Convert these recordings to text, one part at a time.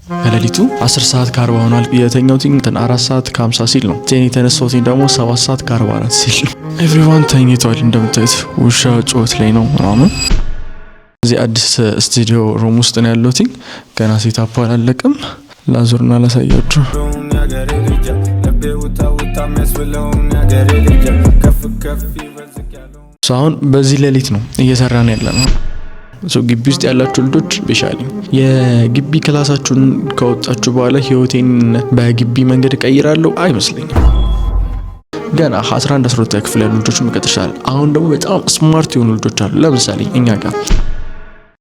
ከሌሊቱ 10 ሰዓት ከ40 ሆኗል። የተኛሁትኝ 4 ሰዓት ከ50 ሲል ነው። ቴን የተነሳሁትኝ ደግሞ 7 ሰዓት ከ44 ሲል ነው። ኤቭሪዋን ተኝቷል። እንደምታዩት ውሻ ጩኸት ላይ ነው ምናምን። እዚህ አዲስ ስቱዲዮ ሩም ውስጥ ነው ያለሁትኝ። ገና ሴታፕ አላለቅም። ላዙርና ላሳያችሁ። አሁን በዚህ ሌሊት ነው እየሰራን ያለነው። ግቢ ውስጥ ያላችሁ ልጆች ስፔሻሊ የግቢ ክላሳችሁን ከወጣችሁ በኋላ ህይወቴን በግቢ መንገድ ቀይራለሁ አይመስለኝም። ገና 11 12 ክፍል ያሉ ልጆች መቀጠሻል። አሁን ደግሞ በጣም ስማርት የሆኑ ልጆች አሉ። ለምሳሌ እኛ ጋር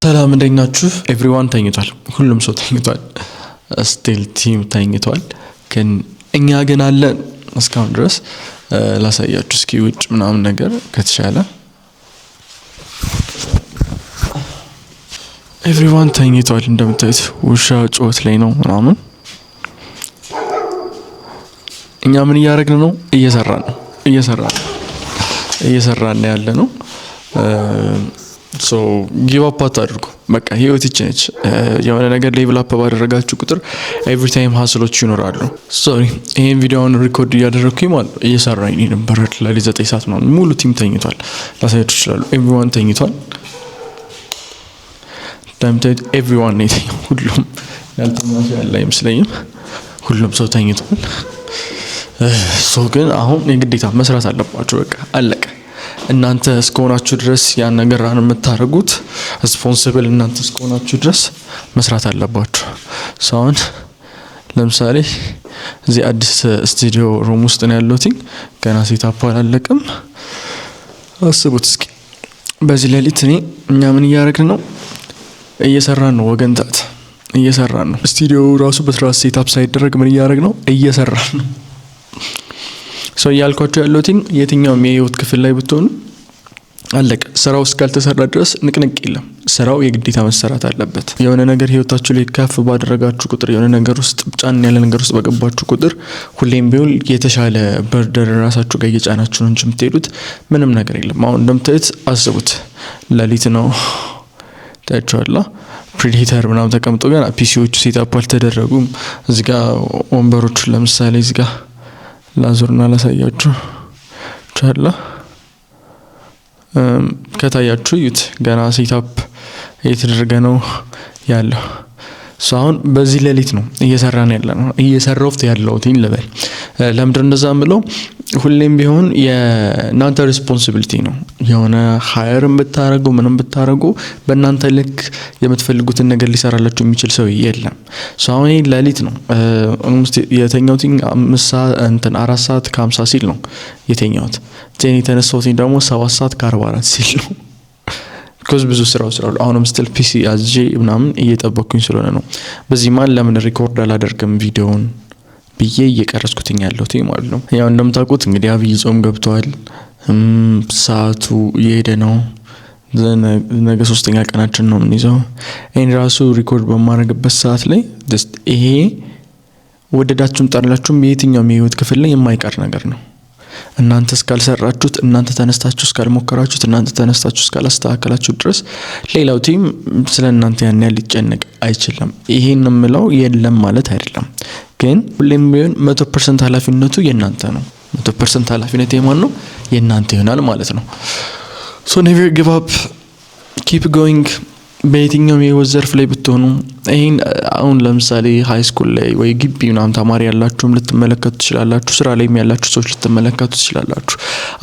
ሰላም እንደኛችሁ። ኤቭሪዋን ተኝቷል። ሁሉም ሰው ተኝቷል። ስቲል ቲም ተኝቷል። ግን እኛ ግን አለን እስካሁን ድረስ። ላሳያችሁ እስኪ ውጭ ምናምን ነገር ከተሻለ። ኤቭሪዋን ተኝቷል። እንደምታዩት ውሻ ጩኸት ላይ ነው ምናምን። እኛ ምን እያደረግን ነው? እየሰራን ያለ ነው። ሶ ጊቭ አፕ አታድርጉ። በቃ ህይወት ይቺ ነች። የሆነ ነገር ሌቭል አፕ ባደረጋችሁ ቁጥር ኤቭሪ ታይም ሀስሎች ይኖራሉ። ሶሪ ይሄን ቪዲዮውን ሪኮርድ እያደረኩኝ ማለት እየሰራኝ ነበር። ለሊት 9 ሰዓት ነው። ሙሉ ቲም ተኝቷል። ላሳያችሁ ይችላል። ኤቭሪዋን ተኝቷል። እንደምታዩት ኤቭሪዋን ነው የተኛው። ሁሉም ያልተኛ ሰው ያለ አይመስለኝም። ሁሉም ሰው ተኝቷል። ሶ ግን አሁን የግዴታ መስራት አለባችሁ። በቃ አለቀ። እናንተ እስከሆናችሁ ድረስ ያን ነገር ራን የምታደርጉት ሪስፖንሲብል እናንተ እስከሆናችሁ ድረስ መስራት አለባችሁ። አሁን ለምሳሌ እዚህ አዲስ ስቱዲዮ ሩም ውስጥ ነው ያለሁት። ገና ሴታፕ አላለቅም። አስቡት እስኪ በዚህ ሌሊት እኛ ምን እያደረግን ነው? እየሰራን ነው። ወገንታት እየሰራን ነው። ስቱዲዮ ራሱ በስርዓት ሴታፕ ሳይደረግ ምን እያደረግን ነው? እየሰራን ነው። ሰው ያልኳችሁ ያለሁት የትኛውም የህይወት ክፍል ላይ ብትሆኑ አለቀ። ስራው እስካልተሰራ ድረስ ንቅንቅ የለም። ስራው የግዴታ መሰራት አለበት። የሆነ ነገር ህይወታችሁ ላይ ከፍ ባደረጋችሁ ቁጥር፣ የሆነ ነገር ውስጥ ጫን ያለ ነገር ውስጥ በገባችሁ ቁጥር ሁሌም ቢሆን የተሻለ በርደር ራሳችሁ ጋር እየጫናችሁ ነው እንጂ የምትሄዱት ምንም ነገር የለም። አሁን እንደምታዩት አስቡት፣ ሌሊት ነው ታይቷላ። ፕሬዲተር ምናምን ተቀምጦ ገና ፒሲዎቹ ሴታፕ አልተደረጉም። እዚህ ጋር ወንበሮቹ ለምሳሌ እዚህ ጋር ላዙርና ላሳያችሁ ቻላ። ከታያችሁ እዩት። ገና ሴታፕ እየተደረገ ነው ያለው። አሁን በዚህ ሌሊት ነው እየሰራን ያለነው። እየሰራሁት ያለሁት ልበል። ለምንድን እንደዛ ምለው? ሁሌም ቢሆን የናንተ ሪስፖንሲቢሊቲ ነው። የሆነ ሃየርም ብታረጉ ምንም ብታረጉ በእናንተ ልክ የምትፈልጉትን ነገር ሊሰራላችሁ የሚችል ሰው የለም። አሁን ሌሊት ነው የተኛሁት። 4 ሰዓት ከ50 ሲል ነው የተኛሁት። ቴን የተነሳሁት ደግሞ 7 ሰዓት ከ44 ሲል ነው። ኮዝ ብዙ ስራው አሁንም ስቲል ፒሲ አዝጄ ምናምን እየጠበቅኩኝ ስለሆነ ነው። በዚህ ማን ለምን ሪኮርድ አላደርግም ቪዲዮውን ብዬ እየቀረጽኩትኝ ያለሁት ማለት ነው። ያው እንደምታውቁት እንግዲህ አብይ ጾም ገብቷል። ሰዓቱ እየሄደ ነው። ነገ 3ኛ ቀናችን ነው የምንይዘው። እኔ ራሱ ሪኮርድ በማድረግበት ሰዓት ላይ ይሄ ወደዳችሁም ጠላችሁም የትኛውም የህይወት ክፍል ላይ የማይቀር ነገር ነው። እናንተ እስካልሰራችሁት፣ እናንተ ተነስታችሁ እስካልሞከራችሁት፣ እናንተ ተነስታችሁ እስካላስተካከላችሁ ድረስ ሌላው ቲም ስለእናንተ ያን ያህል ሊጨነቅ አይችልም። ይሄን የምለው የለም ማለት አይደለም፣ ግን ሁሌም ቢሆን 100% ኃላፊነቱ የእናንተ ነው። 100% ኃላፊነት የማን ነው? የእናንተ ይሆናል ማለት ነው። ሶ ኔቨር ጊቭ አፕ፣ ኪፕ ጎይንግ። በየትኛውም የህይወት ዘርፍ ላይ ብትሆኑ ይሄን አሁን ለምሳሌ ሃይ ስኩል ላይ ወይ ግቢ ምናምን ተማሪ ያላችሁም ልትመለከቱ ትችላላችሁ። ስራ ላይ ያላችሁ ሰዎች ልትመለከቱ ትችላላችሁ።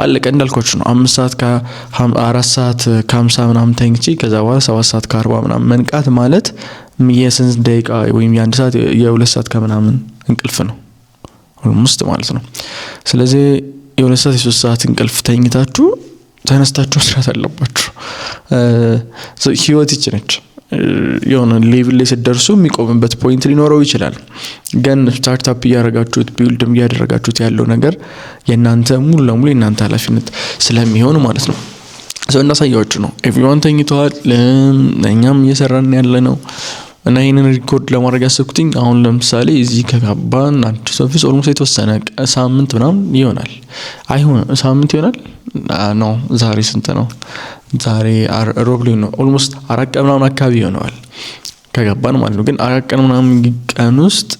አለቀ እንዳልኳችሁ ነው። 5 ሰዓት ከ4 ሰዓት ከ50 ምናምን ተኝቼ ከዛ በኋላ 7 ሰዓት ከ40 ምናምን መንቃት ማለት የስንት ደቂቃ ወይም የ1 ሰዓት የ2 ሰዓት ከምናምን እንቅልፍ ነው ኦልሞስት ማለት ነው። ስለዚህ የ2 ሰዓት የ3 ሰዓት እንቅልፍ ተኝታችሁ ተነስታችሁ መስራት አለባችሁ። ህይወት ይችላል። የሆነ ሌቭል ላይ ሲደርሱ የሚቆምበት ፖይንት ሊኖረው ይችላል። ግን ስታርታፕ እያደረጋችሁት ቢልድም እያደረጋችሁት ያለው ነገር የእናንተ ሙሉ ለሙሉ የእናንተ ኃላፊነት ስለሚሆን ማለት ነው። ሰው እናሳያችሁ ነው። ኤቭሪዋን ተኝቷል። እኛም እየሰራን ያለ ነው። እና ይሄንን ሪኮርድ ለማድረግ ያሰብኩትኝ አሁን ለምሳሌ እዚህ ከጋባን አዲስ ኦፊስ ኦልሞስት የተወሰነ ሳምንት ምናምን ይሆናል። አይሆን ሳምንት ይሆናል ነው። ዛሬ ስንት ነው? ዛሬ ሮብ ላይ ነው። ኦልሞስት 4 ቀን ምናምን አካባቢ ይሆናል ከገባን ማለት ነው። ግን 4 ቀን ምናምን ቀን ውስጥ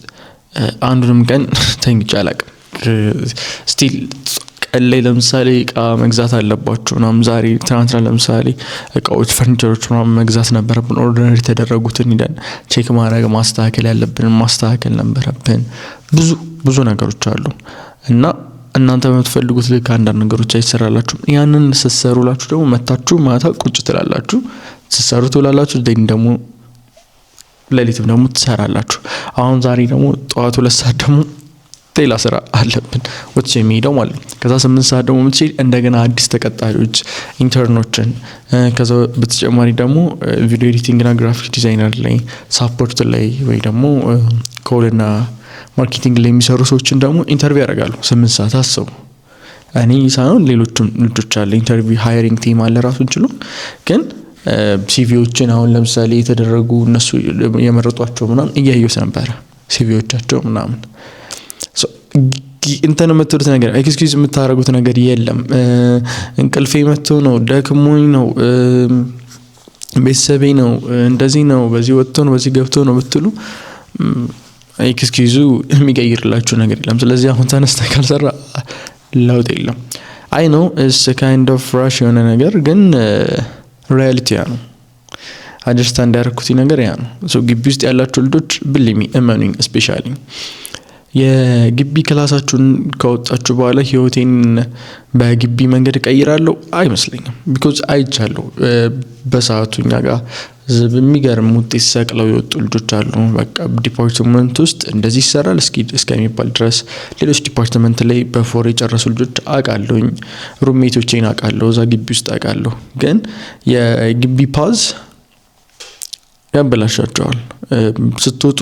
አንዱንም ቀን ተኝቼ አላውቅም። ስቲል ቀን ላይ ለምሳሌ እቃ መግዛት አለባችሁ ምናምን ዛሬ ትናንትና ለምሳሌ እቃዎች ፈርኒቸሮች ምናምን መግዛት ነበረብን። ኦርደር የተደረጉትን ሄደን ቼክ ማድረግ ማስተካከል ያለብን ማስተካከል ነበረብን። ብዙ ነገሮች አሉ እና እናንተ በምትፈልጉት ልክ አንዳንድ ነገሮች አይሰራላችሁም። ያንን ስትሰሩላችሁ ደግሞ መታችሁ ማታ ቁጭ ትላላችሁ፣ ስትሰሩ ትውላላችሁ። ደግሞ ሌሊትም ደግሞ ትሰራላችሁ። አሁን ዛሬ ደግሞ ጠዋት 2 ሰዓት ደግሞ ሌላ ስራ አለብን ወጥቼ የሚሄደው ማለት ነው። ከዛ 8 ሰዓት ደግሞ የምትሄድ እንደገና አዲስ ተቀጣሪዎች ኢንተርኖችን ከዛ በተጨማሪ ደግሞ ቪዲዮ ኤዲቲንግ እና ግራፊክ ዲዛይነር ላይ ሳፖርት ላይ ወይ ደግሞ ኮልና ማርኬቲንግ ላይ የሚሰሩ ሰዎችን ደግሞ ኢንተርቪው ያደርጋሉ 8 ሰዓት አስቡ። እኔ ሳይሆን ሌሎችም ልጆች አለ ኢንተርቪው ሃይሪንግ ቲም አለ ራሱን ችሎ። ግን ሲቪዎችን አሁን ለምሳሌ የተደረጉ እነሱ የመረጧቸው ምናምን እያየሁት ነበር ሲቪዎቻቸው ምናምን። እንትን የምትሉት ነገር ኤክስኪውዝ የምታደርጉት ነገር የለም። እንቅልፌ መጥቶ ነው፣ ደክሞኝ ነው፣ ቤተሰቤ ነው፣ እንደዚህ ነው፣ በዚህ ወጥቶ ነው፣ በዚህ ገብቶ ነው ብትሉ ኤክስኪውዙ የሚቀይርላችሁ ነገር የለም። ስለዚህ አሁን ተነስተ ካልሰራ ለውጥ የለም። አይ ኖ ኢትስ ካይንድ ኦፍ ራሽ የሆነ ነገር ግን ሪያሊቲ ያ ነው። አንደርስታንድ ያደረኩት ነገር ያ ነው። ሶ ግቢ ውስጥ ያላችሁ ልጆች ብሊሚ እመኑኝ ስፔሻሊ የግቢ ክላሳችሁን ከወጣችሁ በኋላ ህይወቴን በግቢ መንገድ ቀይራለሁ አይመስለኝም። ቢኮዝ አይቻለሁ በሰዓቱ እኛ ጋር በሚገርም ውጤት ሰቅለው የወጡ ልጆች አሉ። በቃ ዲፓርትመንት ውስጥ እንደዚህ ይሰራል እስከሚባል ድረስ ሌሎች ዲፓርትመንት ላይ በፎር የጨረሱ ልጆች አውቃለሁኝ። ሩሜቶቼን አውቃለሁ፣ እዛ ግቢ ውስጥ አውቃለሁ። ግን የግቢ ፓዝ ያበላሻቸዋል። ስትወጡ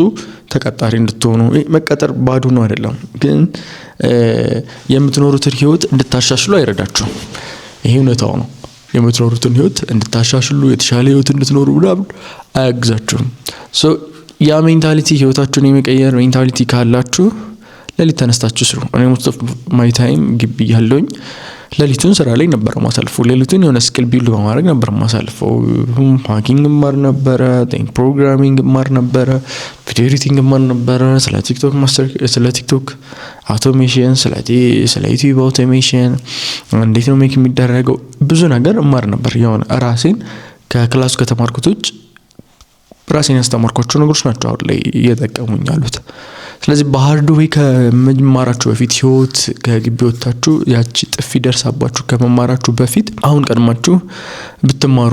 ተቀጣሪ እንድትሆኑ መቀጠር ባዶ ነው አይደለም፣ ግን የምትኖሩትን ህይወት እንድታሻሽሉ አይረዳችሁም። ይሄ እውነታው ነው። የምትኖሩትን ህይወት እንድታሻሽሉ የተሻለ ህይወት እንድትኖሩ ምናምን አያግዛችሁም። ሶ ያ ሜንታሊቲ ህይወታችሁን የሚቀየር ሜንታሊቲ ካላችሁ ሌሊት ተነስታችሁ ስሩ። እኔ ሞስት ኦፍ ማይ ታይም ግቢ ያለውኝ ሌሊቱን ስራ ላይ ነበር ማሳልፈው። ሌሊቱን የሆነ ስኪል ቢልድ በማድረግ ነበር ማሳልፈው። ሃኪንግ ማር ነበረ፣ ፕሮግራሚንግ ማር ነበረ፣ ቪዲዮ ኤዲቲንግ ማር ነበረ፣ ስለ ቲክቶክ ማስተር፣ ስለ ቲክቶክ አውቶሜሽን፣ ስለ ዩቲዩብ አውቶሜሽን እንዴት ነው ሜክ የሚደረገው ብዙ ነገር ማር ነበር። የሆነ ራሴን ከክላሱ ከተማርኩት ውጭ ራሴን ያስተማርኳቸው ነገሮች ናቸው አሁን ላይ እየጠቀሙኝ ያሉት። ስለዚህ በሃርድ ዌይ ከመማራችሁ በፊት ህይወት ከግቢ ወጣችሁ ያቺ ጥፊ ደርሳባችሁ ከመማራችሁ በፊት አሁን ቀድማችሁ ብትማሩ፣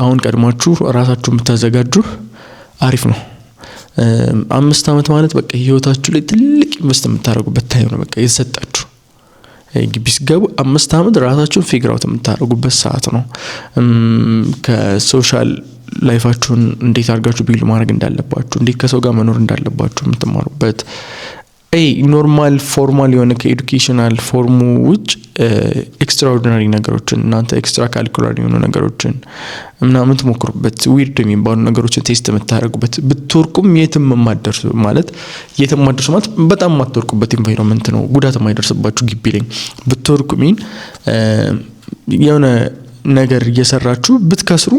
አሁን ቀድማችሁ ራሳችሁን ብታዘጋጁ አሪፍ ነው። 5 አመት ማለት በቃ ህይወታችሁ ላይ ትልቅ ኢንቨስት የምታደርጉበት ታይም ነው። በቃ የተሰጣችሁ ግቢ ሲገቡ 5 አመት ራሳችሁን ፊግር አውት የምታደርጉበት ሰዓት ነው። ከሶሻል ላይፋችሁን እንዴት አድርጋችሁ ቢልድ ማድረግ እንዳለባችሁ፣ እንዴት ከሰው ጋር መኖር እንዳለባችሁ የምትማሩበት ኖርማል ፎርማል የሆነ ከኤዱኬሽናል ፎርሙ ውጭ ኤክስትራኦርዲናሪ ነገሮችን እናንተ ኤክስትራ ካሊኩላር የሆኑ ነገሮችን ምናምን ትሞክሩበት፣ ዊርድ የሚባሉ ነገሮችን ቴስት የምታደርጉበት፣ ብትወርቁም የትም የማትደርሱ ማለት የትም የማትደርሱ ማለት በጣም የማትወርቁበት ኢንቫይሮንመንት ነው። ጉዳት የማይደርስባችሁ ግቢ ላይ ብትወርቁ ሚን የሆነ ነገር እየሰራችሁ ብትከስሩ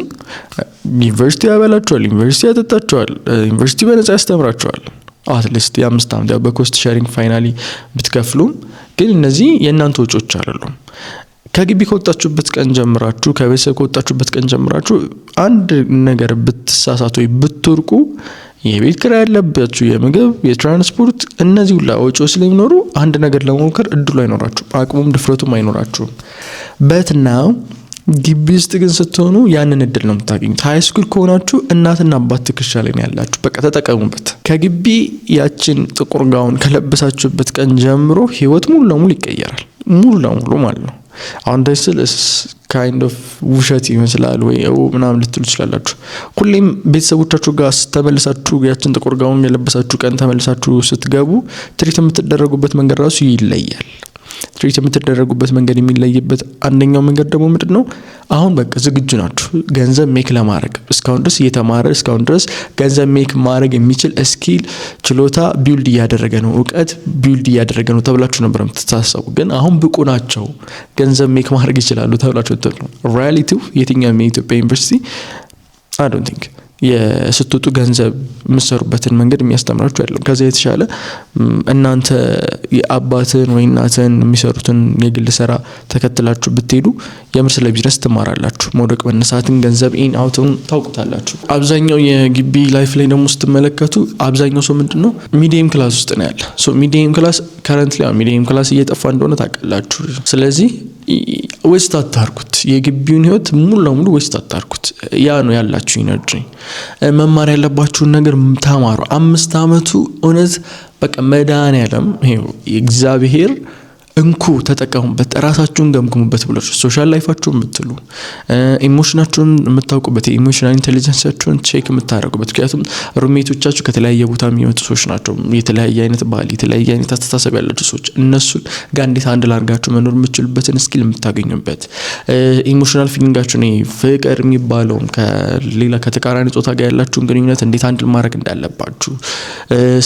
ዩኒቨርሲቲ ያበላችኋል፣ ዩኒቨርሲቲ ያጠጣችኋል፣ ዩኒቨርሲቲ በነፃ ያስተምራችኋል። አትሊስት የ5 አመት በኮስት ሼሪንግ ፋይናሊ ብትከፍሉም ግን እነዚህ የእናንተ ወጪዎች አይደሉም። ከግቢ ከወጣችሁበት ቀን ጀምራችሁ ከቤተሰብ ከወጣችሁበት ቀን ጀምራችሁ አንድ ነገር ብትሳሳቱ ወይ ብትወርቁ የቤት ኪራይ ያለባችሁ፣ የምግብ፣ የትራንስፖርት እነዚህ ሁሉ ወጪዎች ስለሚኖሩ አንድ ነገር ለመሞከር እድሉ አይኖራችሁም፣ አቅሙም ድፍረቱም አይኖራችሁም። በትናው ግቢ ውስጥ ግን ስትሆኑ ያንን እድል ነው የምታገኙት። ሃይ ስኩል ከሆናችሁ እናትና አባት ትከሻ ላይ ነው ያላችሁ። በቃ ተጠቀሙበት። ከግቢ ያችን ጥቁር ጋውን ከለበሳችሁበት ቀን ጀምሮ ህይወት ሙሉ ለሙሉ ይቀየራል። ሙሉ ለሙሉ ማለት ነው። አሁን ደስልስ ካይንድ ኦፍ ውሸት ይመስላል ወይ ምናምን ልትሉ ትችላላችሁ። ሁሌም ቤተሰቦቻችሁ ጋር ተመልሳችሁ ያችን ጥቁር ጋውን የለበሳችሁ ቀን ተመልሳችሁ ስትገቡ ትሪት የምትደረጉበት መንገድ ራሱ ይለያል። ትሪት የምትደረጉበት መንገድ የሚለይበት አንደኛው መንገድ ደግሞ ምንድነው? አሁን በቃ ዝግጁ ናችሁ ገንዘብ ሜክ ለማድረግ። እስካሁን ድረስ እየተማረ እስካሁን ድረስ ገንዘብ ሜክ ማድረግ የሚችል ስኪል ችሎታ ቢልድ እያደረገ ነው፣ እውቀት ቢልድ እያደረገ ነው ተብላችሁ ነበር የምትታሰቡ። ግን አሁን ብቁ ናቸው ገንዘብ ሜክ ማድረግ ይችላሉ ተብላችሁ ነው። ሪያሊቲው የትኛው የኢትዮጵያ ዩኒቨርሲቲ አይ ዶንት ቲንክ የስትወጡ ገንዘብ የምትሰሩበትን መንገድ የሚያስተምራችሁ አይደለም። ከዛ የተሻለ እናንተ የአባትን ወይ እናትን የሚሰሩትን የግል ስራ ተከትላችሁ ብትሄዱ የምር ስለ ቢዝነስ ትማራላችሁ። መውደቅ መነሳትን፣ ገንዘብ ኢን አውትን ታውቁታላችሁ። አብዛኛው የግቢ ላይፍ ላይ ደግሞ ስትመለከቱ አብዛኛው ሰው ምንድነው ሚዲየም ክላስ ውስጥ ነው ያለ። ሶ ሚዲየም ክላስ ከረንትሊ ሚዲየም ክላስ እየጠፋ እንደሆነ ታውቃላችሁ። ስለዚህ ዌስት አታርጉት። የግቢውን ህይወት ሙሉ ለሙሉ ዌስት አታርጉት። ያ ነው ያላችሁ ኢነርጂ። መማር ያለባችሁን ነገር ተማሩ። 5 አመቱ እውነት በቃ መድኃኒዓለም ይሄው እግዚአብሔር እንኩ ተጠቀሙበት፣ ራሳችሁን ገምግሙበት ብላችሁ ሶሻል ላይፋችሁን የምትሉ ኢሞሽናችሁን የምታውቁበት ኢሞሽናል ኢንተለጀንሳችሁን ቼክ የምታደርጉበት። ምክንያቱም ሩሜቶቻችሁ ከተለያየ ቦታ የሚመጡ ሰዎች ናቸው። የተለያየ አይነት ባህል፣ የተለያየ አይነት አስተሳሰብ ያላቸው ሰዎች። እነሱን ጋር እንዴት አንድ ላርጋችሁ መኖር የምትችሉበትን ስኪል የምታገኙበት። ኢሞሽናል ፊሊንጋችሁን ፍቅር የሚባለውን ከሌላ ከተቃራኒ ጾታ ጋር ያላችሁን ግንኙነት እንዴት አንድ ማድረግ እንዳለባችሁ፣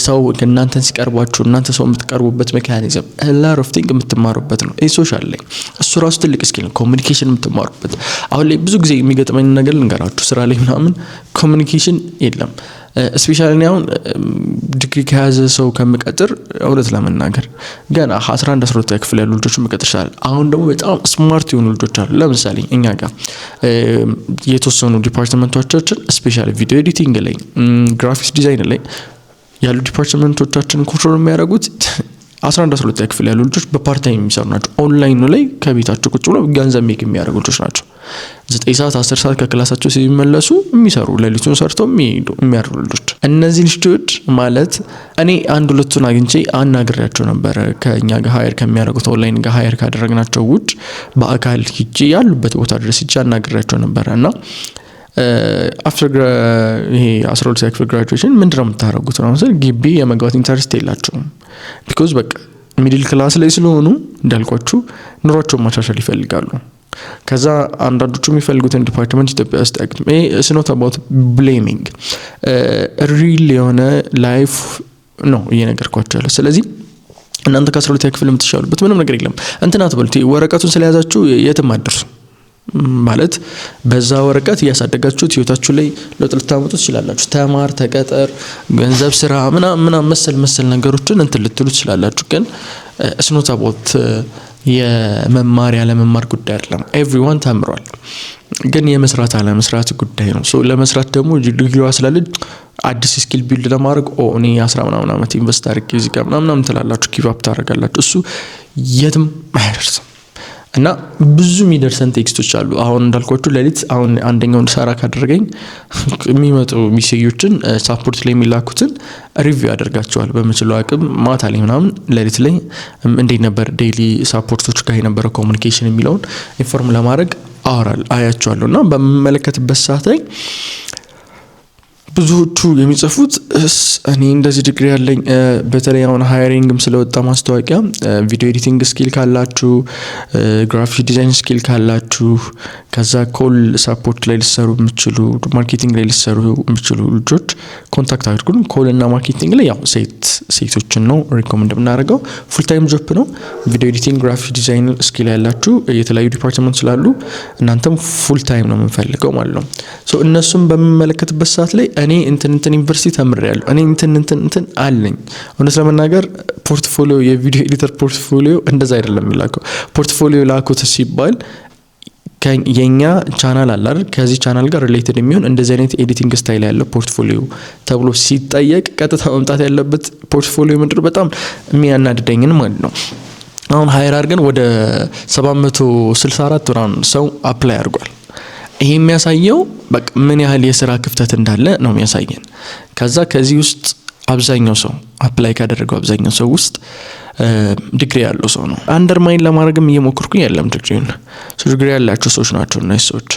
ሰው እናንተን ሲቀርባችሁ እናንተ ሰው የምትቀርቡበት ሜካኒዝም ላር ኦፍ ቲንግ የምትማሩበት ነው። ሶሻል ላይ እሱ ራሱ ትልቅ ስኪል ነው። ኮሚኒኬሽን የምትማሩበት። አሁን ላይ ብዙ ጊዜ የሚገጥመኝ ነገር ልንገራችሁ። ስራ ላይ ምናምን ኮሚኒኬሽን የለም። ስፔሻሊ አሁን ዲግሪ ከያዘ ሰው ከምቀጥር እውነት ለመናገር ገና 11 12 ክፍል ያሉ ልጆች መቀጥር ይችላል። አሁን ደግሞ በጣም ስማርት የሆኑ ልጆች አሉ። ለምሳሌ እኛ ጋር የተወሰኑ ዲፓርትመንቶቻችን ስፔሻሊ ቪዲዮ ኤዲቲንግ ላይ፣ ግራፊክስ ዲዛይን ላይ ያሉ ዲፓርትመንቶቻችን ኮንትሮል የሚያደርጉት 11 12 ክፍል ያሉ ልጆች በፓርት ታይም የሚሰሩ ናቸው። ኦንላይን ላይ ከቤታቸው ቁጭ ብለው ገንዘብ ሜክ የሚያደርጉ ልጆች ናቸው። 9 ሰዓት 10 ሰዓት ከክላሳቸው ሲመለሱ የሚሰሩ ሌሊቱን ሰርተው የሚያድሩ ልጆች። እነዚህ ልጆች ማለት እኔ 1-2ቱን አግኝቼ አናግሬያቸው ነበር። ከኛ ጋር ሃየር ከሚያደርጉት ኦንላይን ጋር ሃየር ካደረግናቸው ውጭ በአካል ሂጄ ያሉበት ቦታ ድረስ ሂጄ አናግሬያቸው ነበር እና አፍተር ይሄ 12 ክፍል ግራጁዌሽን ምንድነው የምታደርጉት ነው ማለት ግቢ የመግባት ኢንተረስት የላቸውም። ቢኮዝ በቃ ሚድል ክላስ ላይ ስለሆኑ እንዳልኳችሁ ኑሯቸውን ማሻሻል ይፈልጋሉ። ከዛ አንዳንዶቹ የሚፈልጉትን ዲፓርትመንት ኢትዮጵያ ውስጥ ያግኙ። ይሄ it's not about blaming ሪል የሆነ ላይፍ ነው እየነገርኳችሁ ያለው። ስለዚህ እናንተ ከ12 ክፍል የምትሻሉበት ምንም ነገር የለም። እንትና አትበሉት። ወረቀቱን ስለያዛችሁ የትም አትደርሱ ማለት በዛ ወረቀት እያሳደጋችሁት ህይወታችሁ ላይ ለውጥ ልታመጡ ትችላላችሁ። ተማር፣ ተቀጠር፣ ገንዘብ ስራ ምናምን መሰል ነገሮችን እንትን ልትሉ ትችላላችሁ። ግን it's not about የመማር ያለመማር ጉዳይ አይደለም። ኤቭሪዋን ተምሯል። ግን የመስራት አለመስራት ጉዳይ ነው። ሶ ለመስራት ደግሞ ዲግሪዋ ስላለች አዲስ ስኪል ቢልድ ለማድረግ እኔ 10 ምናምን አመት ኢንቨስት አድርጌ እዚህ ጋር ምናምን ትላላችሁ። ጊቭ አፕ ታደርጋላችሁ። እሱ የትም አይደርስም። እና ብዙ የሚደርሰን ቴክስቶች አሉ። አሁን እንዳልኳችሁ ሌሊት አሁን አንደኛውን ሰራ ካደረገኝ የሚመጡ ሚሴጆችን ሳፖርት ላይ የሚላኩትን ሪቪው ያደርጋቸዋል በመችለው አቅም። ማታ ላይ ምናምን ሌሊት ላይ እንዴት ነበር ዴይሊ ሳፖርቶች ጋር የነበረው ኮሙኒኬሽን የሚለውን ኢንፎርም ለማድረግ አያቸዋለሁ። እና በመመለከትበት ሰዓት ላይ ብዙዎቹ የሚጽፉት እኔ እንደዚህ ዲግሪ ያለኝ በተለይ አሁን ሃየሪንግም ስለወጣ ማስታወቂያ ቪዲዮ ኤዲቲንግ ስኪል ካላችሁ፣ ግራፊክ ዲዛይን ስኪል ካላችሁ፣ ከዛ ኮል ሰፖርት ላይ ሊሰሩ የምትችሉ፣ ማርኬቲንግ ላይ ሊሰሩ የምትችሉ ልጆች ኮንታክት አድርጉን። ኮል እና ማርኬቲንግ ላይ ያው ሴቶችን ነው ሪኮመንድ የምናደርገው። ፉል ታይም ጆብ ነው። ቪዲዮ ኤዲቲንግ፣ ግራፊክ ዲዛይን ስኪል ያላችሁ የተለያዩ ዲፓርትመንት ስላሉ እናንተም ፉል ታይም ነው የምንፈልገው ማለት ነው። ሶ እነሱም በመመለከትበት ሰዓት ላይ እኔ እንትን ዩኒቨርሲቲ ተምሬያለሁ፣ እኔ እንትን አለኝ። እውነት ለመናገር ፖርትፎሊዮ የቪዲዮ ኤዲተር ፖርትፎሊዮ እንደዛ አይደለም የሚላከው። ፖርትፎሊዮ ላኩት ሲባል የኛ ቻናል አለ አይደል? ከዚህ ቻናል ጋር ሪሌትድ የሚሆን እንደዚህ አይነት ኤዲቲንግ ስታይል ያለው ፖርትፎሊዮ ተብሎ ሲጠየቅ ቀጥታ መምጣት ያለበት ፖርትፎሊዮ ምንድነው? በጣም የሚያናድደኝን ማለት ነው። አሁን ሃየር አድርገን ወደ 764 ምናምን ሰው አፕላይ አድርጓል። ይሄ የሚያሳየው በቃ ምን ያህል የስራ ክፍተት እንዳለ ነው የሚያሳየን። ከዚህ ውስጥ አብዛኛው ሰው አፕላይ ካደረገው አብዛኛው ሰው ውስጥ ዲግሪ ያለው ሰው ነው። አንደርማይን ለማድረግም እየሞከርኩኝ ያለም ዲግሪ ያላቸው ሰዎች ናቸው እነዚህ ሰዎች።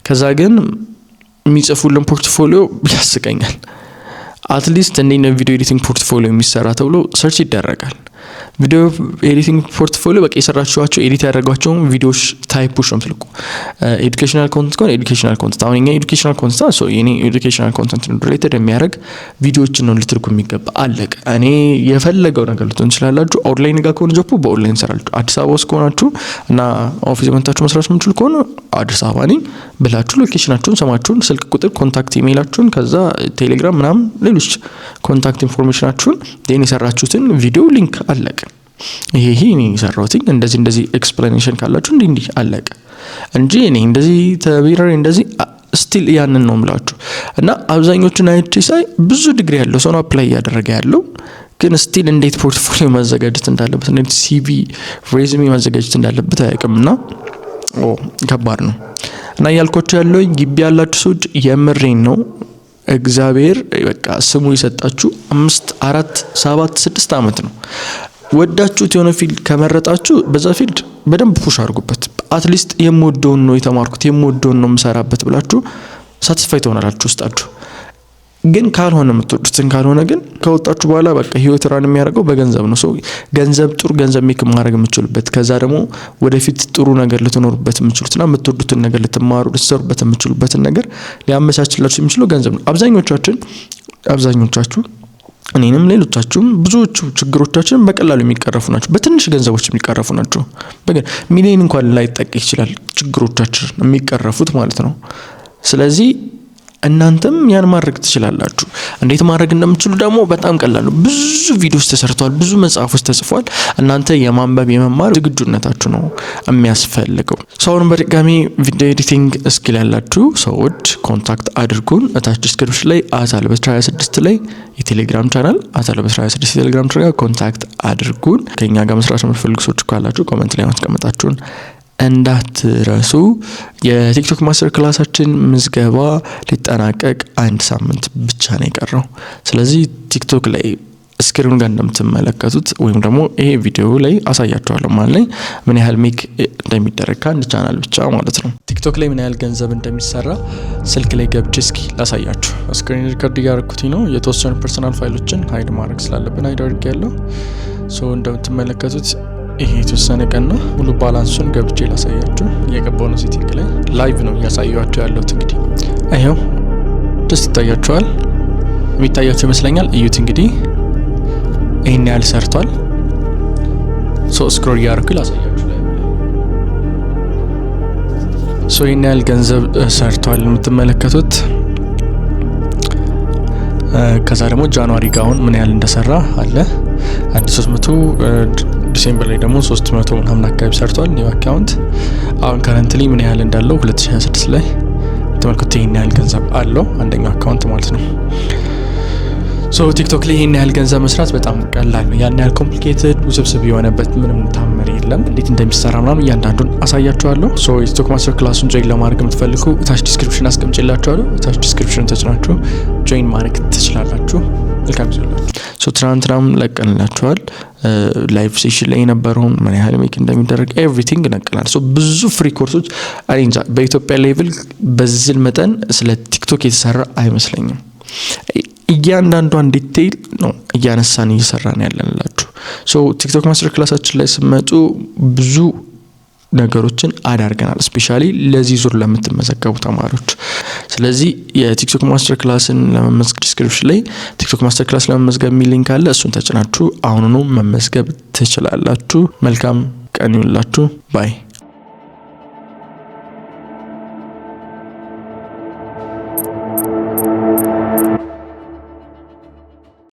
ከዛ ግን የሚጽፉልን ፖርትፎሊዮ ያስቀኛል። አትሊስት እንዴት ነው ቪዲዮ ኤዲቲንግ ፖርትፎሊዮ የሚሰራ ተብሎ ሰርች ይደረጋል። ቪዲዮ ኤዲቲንግ ፖርትፎሊዮ በቃ የሰራችኋቸው ኤዲት ያደረጓቸው ቪዲዮዎች ታይፖች ነው የምትልኩ። ኤዱኬሽናል ኮንተንት ከሆነ ኤዱኬሽናል ኮንተንት፣ አሁን እኛ ኤዱኬሽናል ኮንተንት ሶ የኔ ኤዱኬሽናል ኮንተንት ሪሌትድ የሚያደርግ ቪዲዮዎችን ነው ልትልኩ የሚገባ። አለቀ። እኔ የፈለገው ነገር ልትሆን ይችላላችሁ። ኦንላይን ጋር ከሆነ ጆቡ በኦንላይን ሰራላችሁ። አዲስ አበባ ውስጥ ከሆናችሁ እና ኦፊስ መታችሁ መስራት የምትችሉ ከሆነ አዲስ አበባ ነኝ ብላችሁ ሎኬሽናችሁን፣ ስማችሁን፣ ስልክ ቁጥር፣ ኮንታክት ኢሜይላችሁን፣ ከዛ ቴሌግራም ምናምን ሌሎች ኮንታክት ኢንፎርሜሽናችሁን ዴን የሰራችሁትን ቪዲዮ ሊንክ አለቀ። ይሄ እኔ የሰራሁት እንደዚህ ኤክስፕላኔሽን ካላችሁ እንዲህ አለቀ እንጂ እኔ እንደዚህ ተቢረር እንደዚህ ስቲል ያንን ነው የምላችሁ። እና አብዛኞቹን አይቼ ሳይ ብዙ ዲግሪ ያለው ሰው ነው አፕላይ እያደረገ ያለው፣ ግን ስቲል እንዴት ፖርትፎሊዮ ማዘጋጀት እንዳለበት እንዴት ሲቪ ሬዝሜ ማዘጋጀት እንዳለበት አያውቅምና ከባድ ነው። እና ያልኳችሁ ያለው ግቢ ያላችሁ ሰዎች የምሬን ነው እግዚአብሔር በቃ ስሙ የሰጣችሁ 5 4 7 6 አመት ነው። ወዳችሁት የሆነ ፊልድ ከመረጣችሁ በዛ ፊልድ በደንብ ፑሽ አድርጉበት። አትሊስት የምወደውን ነው የተማርኩት የምወደውን ነው የምሰራበት ብላችሁ ሳቲስፋይ ትሆናላችሁ ውስጣችሁ። ግን ካልሆነ የምትወዱትን ካልሆነ ግን ከወጣችሁ በኋላ በቃ ህይወት ራን የሚያደርገው በገንዘብ ነው። ሶ ገንዘብ ጥሩ ገንዘብ ሜክ ማድረግ የምትችሉበት ከዛ ደግሞ ወደፊት ጥሩ ነገር ልትኖሩበት የምትችሉትና የምትወዱትን ነገር ልትማሩ ልትሰሩበት የምትችሉበትን ነገር ሊያመቻችላችሁ የሚችለው ገንዘብ ነው። አብዛኞቻችሁ እኔንም ሌሎቻችሁም ብዙዎቹ ችግሮቻችን በቀላሉ የሚቀረፉ ናቸው። በትንሽ ገንዘቦች የሚቀረፉ ናቸው። ሚሊዮን እንኳን ላይጠቅ ይችላል ችግሮቻችን የሚቀረፉት ማለት ነው። ስለዚህ እናንተም ያን ማድረግ ትችላላችሁ። እንዴት ማድረግ እንደምትችሉ ደግሞ በጣም ቀላል ነው። ብዙ ቪዲዮስ ተሰርተዋል፣ ብዙ መጽሐፎች ተጽፏል። እናንተ የማንበብ የመማር ዝግጁነታችሁ ነው የሚያስፈልገው። ሰውን በድጋሚ ቪዲዮ ኤዲቲንግ ስኪል ያላችሁ ሰዎች ኮንታክት አድርጉን። እታች ዲስክሪፕሽን ላይ @albatros26 ላይ የቴሌግራም ቻናል @albatros26 የቴሌግራም ቻናል ኮንታክት አድርጉን። ከኛ ጋር መስራት የምትፈልጉ ሰዎች ካላችሁ ኮሜንት ላይ ማስቀመጣችሁን እንዳትረሱ። የቲክቶክ ማስተር ክላሳችን ምዝገባ ሊጠናቀቅ 1 ሳምንት ብቻ ነው የቀረው። ስለዚህ ቲክቶክ ላይ ስክሪኑ ጋር እንደምትመለከቱት ወይም ደግሞ ይሄ ቪዲዮ ላይ አሳያችኋለሁ ማለት ላይ ምን ያህል ሜክ እንደሚደረግ አንድ ቻናል ብቻ ማለት ነው። ቲክቶክ ላይ ምን ያህል ገንዘብ እንደሚሰራ ስልክ ላይ ገብቼ እስኪ ላሳያችሁ። ስክሪን ሪከርድ ያደረኩት ነው። የተወሰኑ ፐርሰናል ፋይሎችን ሃይድ ማድረግ ስላለብን ሃይድ አድርጌያለሁ። ሶ እንደምትመለከቱት ይሄ የተወሰነ ቀን ነው። ሙሉ ባላንሱን ገብቼ ላሳያችሁ። የገባው ነው ሴቲንግ ላይ ላይቭ ነው እያሳያችሁ ያለሁት። እንግዲህ አይው ደስ ይታያችኋል፣ የሚታያችሁ ይመስለኛል። እዩት እንግዲህ ይሄን ያህል ሰርቷል። ሶ ስክሮል ያርኩ ላሳያችሁ ላይ ሶ ይሄን ያህል ገንዘብ ሰርቷል የምትመለከቱት። ከዛ ደግሞ ጃንዋሪ ጋር አሁን ምን ያህል እንደሰራ አለ። አዲስ 300 ዲሴምበር ላይ ደግሞ 300 ምናምን አካባቢ ሰርቷል ኒው አካውንት። አሁን ካረንትሊ ምን ያህል እንዳለው 2026 ላይ ተመልክቶ ይሄን ያህል ገንዘብ አለው አንደኛው አካውንት ማለት ነው። ሶ ቲክቶክ ላይ ይሄን ያህል ገንዘብ መስራት በጣም ቀላል ነው። ያን ያህል ኮምፕሊኬትድ ውስብስብ የሆነበት ምንም ታምር የለም። እንዴት እንደሚሰራ ምናምን እያንዳንዱን አሳያችኋለሁ። ሶ የቲክቶክ ማስተር ክላሱን ጆይን ለማድረግ የምትፈልጉ ታች ዲስክሪፕሽን አስቀምጬላችኋለሁ። ታች ዲስክሪፕሽን ተጭናችሁ ጆይን ማድረግ ትችላላችሁ። መልካም ይሁንላችሁ። ሶ ትናንትናም ለቀንላችኋል ላይቭ ሴሽን ላይ የነበረውን ምን ያህል ሜክ እንደሚደረግ ኤቭሪቲንግ ነቀናል። ሶ ብዙ ፍሪ ኮርሶች አሬንጅ በኢትዮጵያ ሌቭል በዚህ መጠን ስለ ቲክቶክ የተሰራ አይመስለኝም። እያንዳንዷን ዲቴይል ነው እያነሳን እየሰራን ያለንላችሁ። ሶ ቲክቶክ ማስተር ክላሳችን ላይ ስመጡ ብዙ ነገሮችን አዳርገናል፣ ስፔሻሊ ለዚህ ዙር ለምትመዘገቡ ተማሪዎች። ስለዚህ የቲክቶክ ማስተር ክላስን ለመመዝገብ ዲስክሪፕሽን ላይ ቲክቶክ ማስተር ክላስ ለመመዝገብ የሚል ሊንክ አለ። እሱን ተጭናችሁ አሁኑኑ መመዝገብ ትችላላችሁ። መልካም ቀን ይሁንላችሁ። ባይ